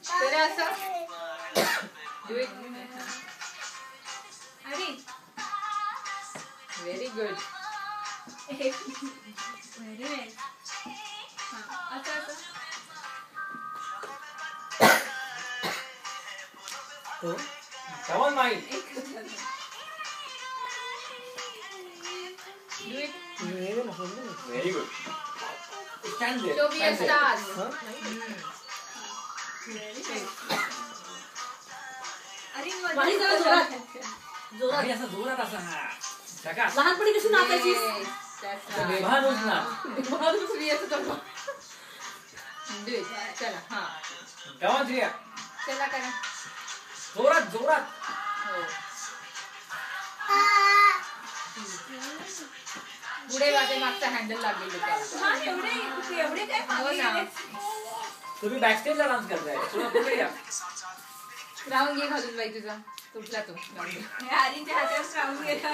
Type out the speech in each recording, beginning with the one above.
तर असं do it. अरे व्हेरी गुड. Very nice. असं असं Come on, Mike. Do it. Very good. Stand there. Show me your stars. अरे माही जरा जोरात आणि असं जोरात असा झकास. लहानपणी कशी नाचायचीस? बेभान होत ना. चला हा Come on, Jiya. चला करा. जोरात जोरात. पुढे वाटे मागचा हँडल लागलेलं त्याला. एवढे काय हो ना. तुम्ही बॅकस्टेजला डान्स करताय. थोडं पुढे या. राहून घे घालून बाई तुझा तुटला तो. हरींच्या हातात राहून गेला.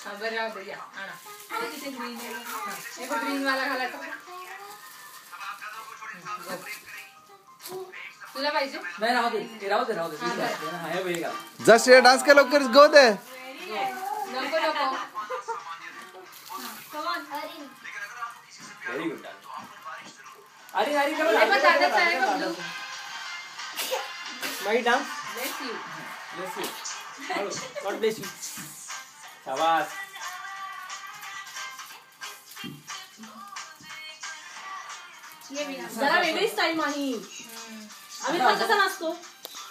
हा बरं राहू दे. या आणा. तिथे ग्रीन आहे. हे पण ग्रीन वाला घालायचा. तुला पाहिजे? नाही राहू दे. राहू दे. हा हे बघ का. जा श्रेया डान्स कर लवकर. गो दे. नको नको. Very good. अरे अरे हे पण दादाचं आहे का ब्लू? माई dance. Bless you. Bless you. God bless you. शाबास. जरा वेगळी स्टाईल माही. आम्ही पण कसा नाचतो?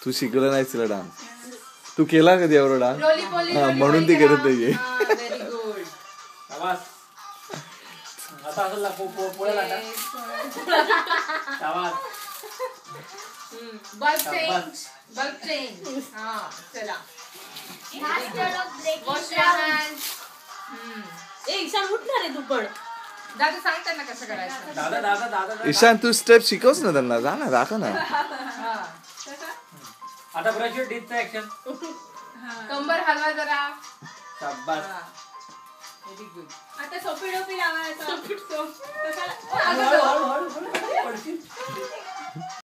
तू शिकलं नाही तिला डान्स. तू केला कधी एवढा डान्स? रोली पोली हा म्हणून ती करत नाहीये. Very good. शाबास. आता असं पोळ्या लाटा. शाबास. Bulb change. हा चला. Wash your hands. ए ईशान उठ ना रे तू पण. दादा सांग त्यांना कसं करायचं. दादा. ईशान तू स्टेप शिकवच ना त्यांना. जा ना दाखव ना. आता ब्रश युअर टीथचं ऍक्शन. कंबर हलवा जरा. शाबास. Very good. आता सोपी डोपी लावायचं. हळू पडशील.